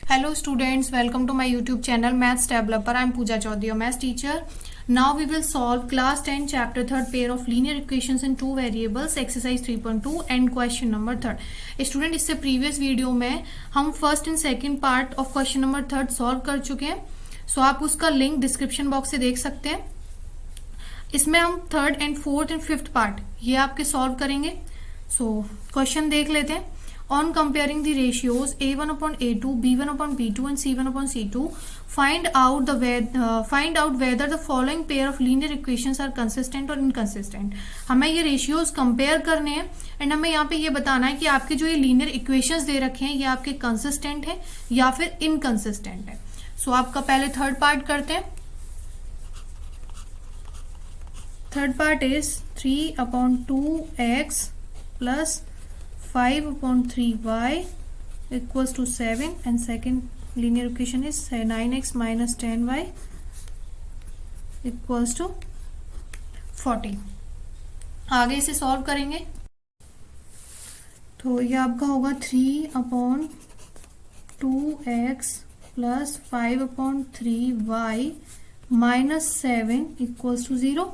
Hello students, welcome to my YouTube channel Maths Developer. I am Pooja Chaudhary, your maths teacher. Now we will solve class 10 chapter 3rd pair of linear equations in two variables exercise 3.2 and question number 3rd. Student इससे previous video में हम first and second part of question number 3rd solve कर चुके हैं. सो आप उसका link description box से देख सकते हैं. इसमें हम 3rd and 4th and 5th part ये आपके सॉल्व करेंगे. सो क्वेश्चन देख लेते हैं. On comparing the ratios a1 upon a2, b1 upon b2 and c1 upon c2, find out whether the following pair of linear equations are consistent or inconsistent. हमें ये ratios compare करने हैं and हमें यहाँ पे ये बताना है कि आपके जो ये linear equations दे रखे हैं ये आपके consistent है या फिर inconsistent है. So आपका पहले थर्ड पार्ट करते हैं. Third part is 3 upon 2x plus 5 upon 3y equals to 7 and second linear equation is 9x minus 10y equals to 40. आगे इसे सॉल्व करेंगे तो ये आपका होगा 3 upon 2x plus 5 upon 3y minus 7 equals to 0.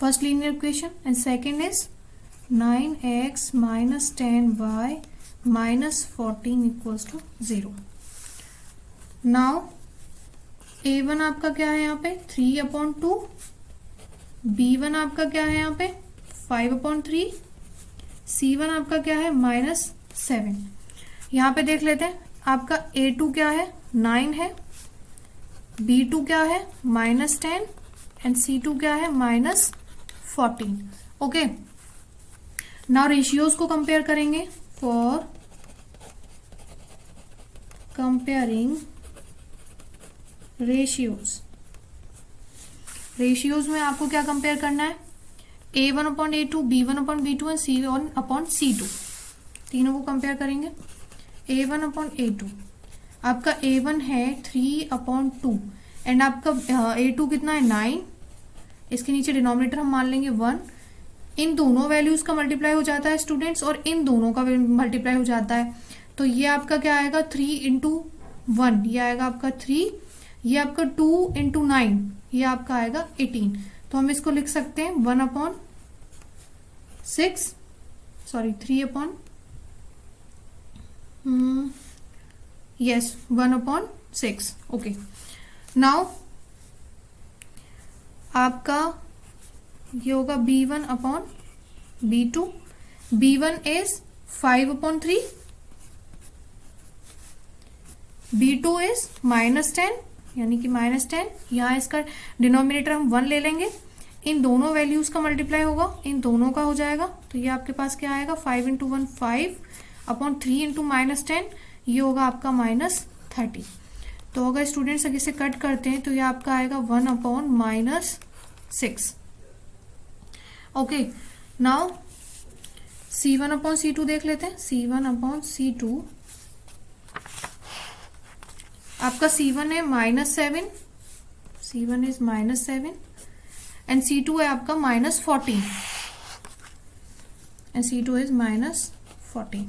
First linear equation and second is 9x minus 10y minus 14 equals to 0. Now a1 आपका क्या है यहाँ पे 3 upon 2, b1 आपका क्या है यहाँ पे 5 upon 3, c1 आपका क्या है minus 7. यहाँ पे देख लेते हैं आपका a2 क्या है 9 है, b2 क्या है minus 10 एंड c2 क्या है minus 14. ओके नाउ रेशियोज को कंपेयर करेंगे. फॉर कंपेयरिंग रेशियोज में आपको क्या कंपेयर करना है a1 upon a2, b1 upon b2 and c1 upon c2. तीनों को कंपेयर करेंगे. a1 upon a2 आपका a1 है 3 upon 2 एंड आपका a2 कितना है 9. इसके नीचे डिनोमिनेटर हम मान लेंगे 1. इन दोनों वैल्यूज का मल्टीप्लाई हो जाता है स्टूडेंट्स और इन दोनों का मल्टीप्लाई हो जाता है. तो ये आपका क्या आएगा 3 इंटू 1 ये आएगा आपका 3. ये आपका 2 इंटू 9 ये आपका आएगा 18. तो हम इसको लिख सकते हैं 1 upon 6 sorry 3 upon 1 upon 6. Okay now आपका ये होगा b1 upon b2. b1 is 5 upon 3, b2 is -10 यानी कि -10. यहाँ इसका डिनोमिनेटर हम 1 ले लेंगे. इन दोनों वैल्यूज का मल्टीप्लाई होगा, इन दोनों का हो जाएगा. तो ये आपके पास क्या आएगा 5 इंटू 1 5 अपॉन 3 इंटू -10 ये होगा आपका -30. तो अगर स्टूडेंट्स अगर इसे कट करते हैं तो ये आपका आएगा 1 upon -6. Okay now c1 upon c2 देख लेते हैं. c1 अपॉन c2 आपका c1 है -7, c1 इज -7 एंड c2 है आपका -14 एंड c2 इज -14.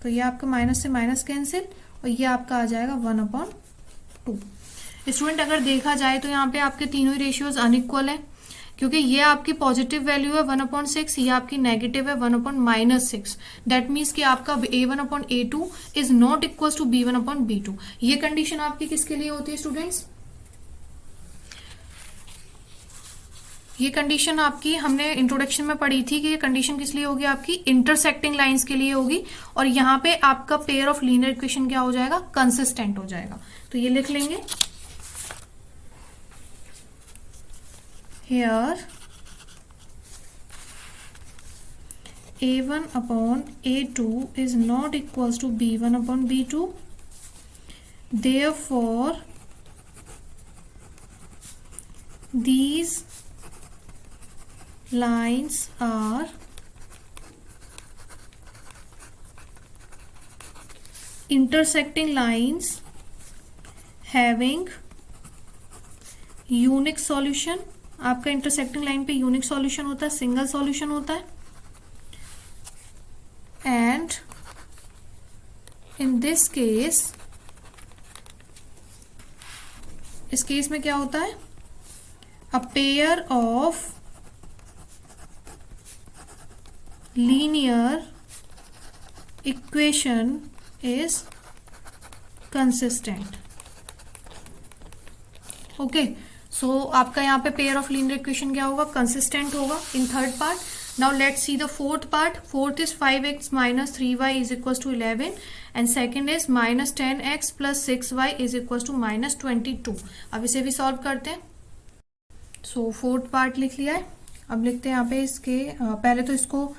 तो ये आपका माइनस से माइनस कैंसिल और ये आपका आ जाएगा 1 अपॉन 2. स्टूडेंट अगर देखा जाए तो यहाँ पे आपके तीनों ही रेशियोज अनइक्वल है क्योंकि ये आपकी पॉजिटिव वैल्यू है 1 अपॉन 6, ये आपकी नेगेटिव है 1 अपॉन -6. दैट मीन्स कि आपका a1 upon a2 is not equal to b1 upon b2. ये कंडीशन आपकी किसके लिए होती है स्टूडेंट्स? ये कंडीशन आपकी हमने इंट्रोडक्शन में पढ़ी थी कि ये कंडीशन किस लिए होगी आपकी इंटरसेक्टिंग लाइंस के लिए होगी. और यहाँ पे आपका पेयर ऑफ लीनियर इक्वेशन क्या हो जाएगा कंसिस्टेंट हो जाएगा. तो ये लिख लेंगे here a1 upon a2 is not equals to b1 upon b2. Therefore these lines are intersecting lines having unique solution. आपका इंटरसेक्टिंग लाइन पे यूनिक सॉल्यूशन होता है, सिंगल सॉल्यूशन होता है. एंड in this case इस केस में क्या होता है, a pair of linear equation is consistent. Okay, so आपका यहाँ पे पेयर ऑफ लीनियर इक्वेशन क्या होगा, कंसिस्टेंट होगा in third part. Now let's see the fourth part. Fourth is 5x minus 3y is equals to 11 and second is minus 10x plus 6y is equals to minus 22। अब इसे भी solve करते हैं। सो fourth part लिख लिया है। अब लिखते हैं यहाँ पे इसके पहले तो इसको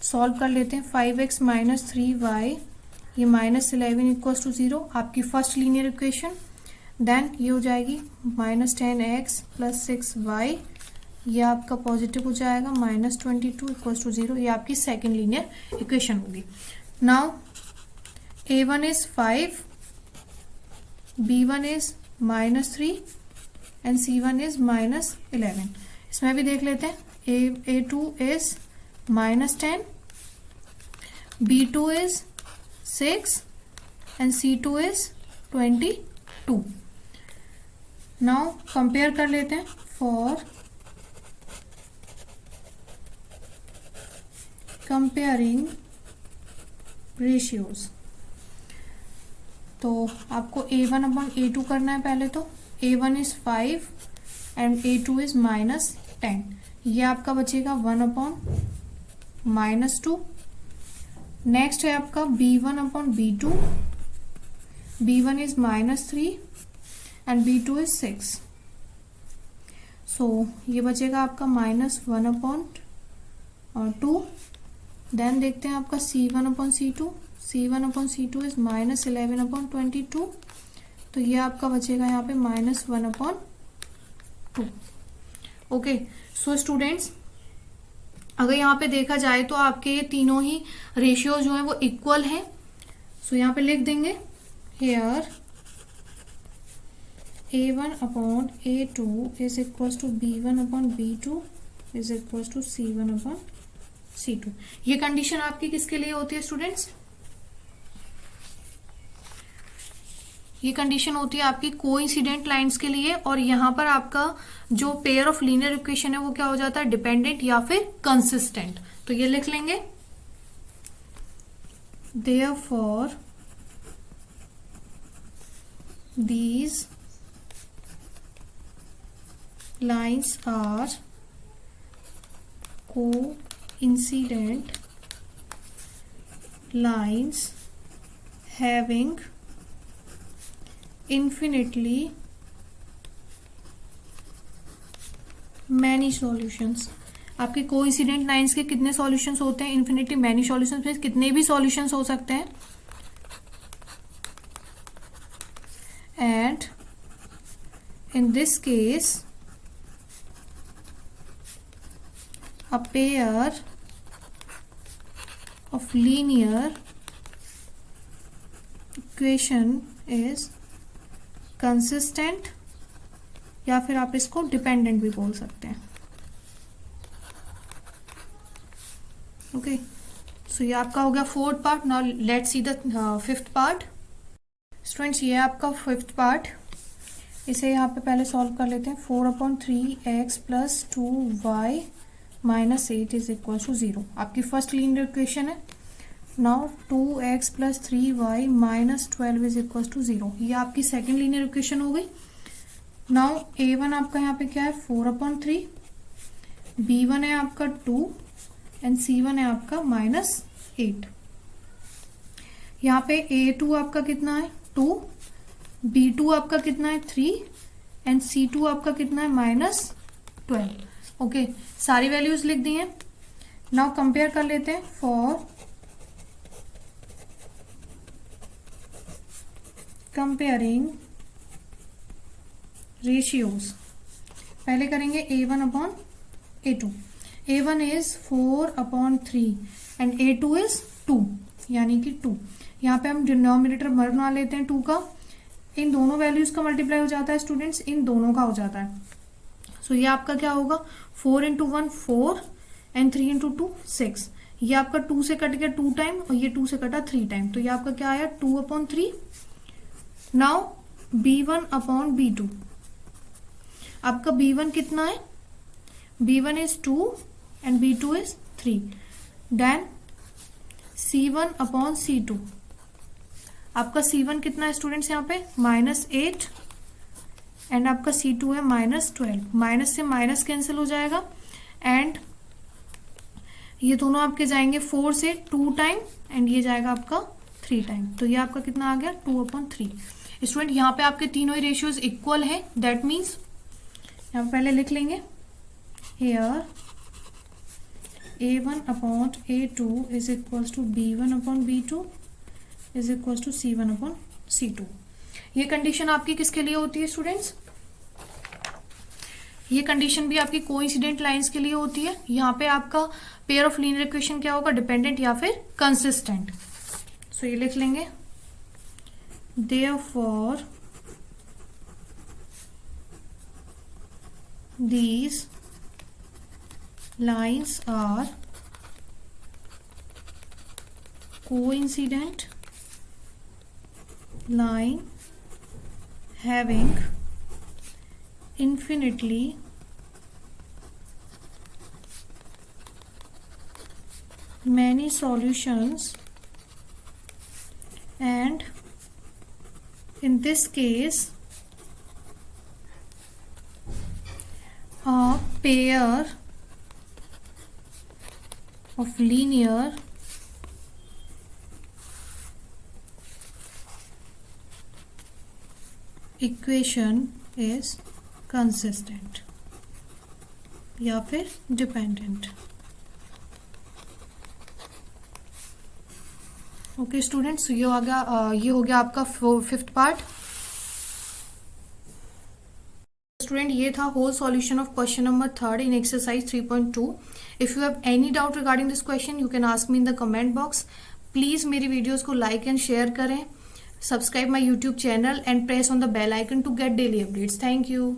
सॉल्व कर लेते हैं। 5x minus 3y ये माइनस 11 इक्वल्स टू 0 आपकी फर्स्ट लीनियर इक्वेशन। देन ये हो जाएगी माइनस 10x प्लस 6y, ये आपका पॉजिटिव हो जाएगा माइनस 22 इक्वल्स टू 0, ये आपकी सेकेंड लीनियर इक्वेशन होगी। Now a1 is 5, b1 is minus 3 and c1 is minus 11। इसमें भी देख लेते हैं। a2 is minus 10, b2 is 6 and c2 is 22। Now compare कर लेते हैं। फॉर कंपेयरिंग रेशियोज, तो आपको a1 अपॉन a2 करना है। पहले तो a1 is 5 and a2 is minus 10, ये आपका बचेगा 1 अपॉन माइनस 2। नेक्स्ट है आपका b1 upon b2, b1 is minus 3 and b2 is 6, सो ये बचेगा आपका माइनस 1 अपॉन 2। देन देखते हैं आपका c1 upon c2, c1 upon c2 is minus 11 upon 22, तो ये आपका बचेगा यहाँ पे minus 1 upon 2। Okay, so students अगर यहाँ पे देखा जाए तो आपके ये तीनों ही रेशियो जो है वो इक्वल है। सो यहाँ पे लिख देंगे here a1 upon a2 is equals to b1 upon b2 is equals to c1 upon c2। ये कंडीशन आपकी किसके लिए होती है स्टूडेंट्स, ये कंडीशन होती है आपकी कोइंसिडेंट लाइंस के लिए, और यहां पर आपका जो पेयर ऑफ लीनियर इक्वेशन है वो क्या हो जाता है, डिपेंडेंट या फिर कंसिस्टेंट। तो ये लिख लेंगे therefore these lines are coincident lines having infinitely many solutions। आपके कोइंसिडेंट लाइंस के कितने सॉल्यूशंस होते हैं, इन्फिनिटली मैनी सॉल्यूशंस में कितने भी सॉल्यूशंस हो सकते हैं। And in this case a pair of linear equation is consistent, या फिर आप इसको डिपेंडेंट भी बोल सकते हैं। ओके, सो ये आपका हो गया fourth part. Now let's see the fifth part. Students ये आपका फिफ्थ पार्ट, इसे यहाँ पे पहले सॉल्व कर लेते हैं। 4/3x plus 2y minus 8 is equal to 0 आपकी फर्स्ट लीनियर इक्वेशन है। Now 2x plus 3y minus 12 is equal to 0, ये आपकी सेकेंड लीनियर इक्वेशन हो गई। नाउ a1 आपका यहाँ पे क्या है 4/3, b1 है आपका 2 एंड c1 है आपका माइनस 8। यहाँ पे a2 आपका कितना है 2, b2 आपका कितना है 3 एंड c2 आपका कितना है माइनस 12। ओके, सारी वैल्यूज लिख दी हैं। नाउ कंपेयर कर लेते हैं। फॉर कंपेयरिंग रेशियोज पहले करेंगे a1 upon a2। a1 is 4/3 and a2 is 2 यानी कि 2। यहाँ पे हम डिनोमिनेटर बना लेते हैं 2 का, इन दोनों वैल्यूज का मल्टीप्लाई हो जाता है स्टूडेंट्स, इन दोनों का हो जाता है। सो ये आपका क्या होगा 4 × 1 4 एंड 3 × 2 6। ये आपका 2 से कट गया 2 टाइम और ये 2 से कटा 3 टाइम, तो ये आपका क्या आया 2/3। Now B1 upon B2। आपका B1 कितना है, B1 is 2 and B2 is 3। Then C1 upon C2। आपका C1 कितना है स्टूडेंट्स यहाँ पे -8 एंड आपका C2 है -12। माइनस से माइनस कैंसिल हो जाएगा एंड ये दोनों आपके जाएंगे 4 से 2 टाइम एंड ये जाएगा आपका 3 टाइम। तो ये आपका कितना आ गया 2/3। स्टूडेंट यहाँ पे आपके तीनों ही रेशियोज इक्वल है, दैट मीन्स यहाँ पहले लिख लेंगे here A1 upon A2 is equals to B1 upon B2 is equals to C1 upon C2। ये कंडीशन आपकी किसके लिए होती है स्टूडेंट्स, ये कंडीशन भी आपकी कोइंसिडेंट लाइंस के लिए होती है। यहाँ पे आपका पेयर ऑफ लीनियर इक्वेशन क्या होगा, डिपेंडेंट या फिर कंसिस्टेंट। सो ये लिख लेंगे therefore these lines are coincident line having infinitely many solutions, and in this case a pair of linear equation is consistent या फिर डिपेंडेंट। ओके स्टूडेंट्स, ये हो गया आपका 5th पार्ट। स्टूडेंट ये था whole solution of question number 3 in exercise 3.2। If you have any doubt regarding this question you can ask me in the comment box. Please मेरी videos को like and share करें, subscribe my YouTube channel and press on the bell icon to get daily updates. Thank you.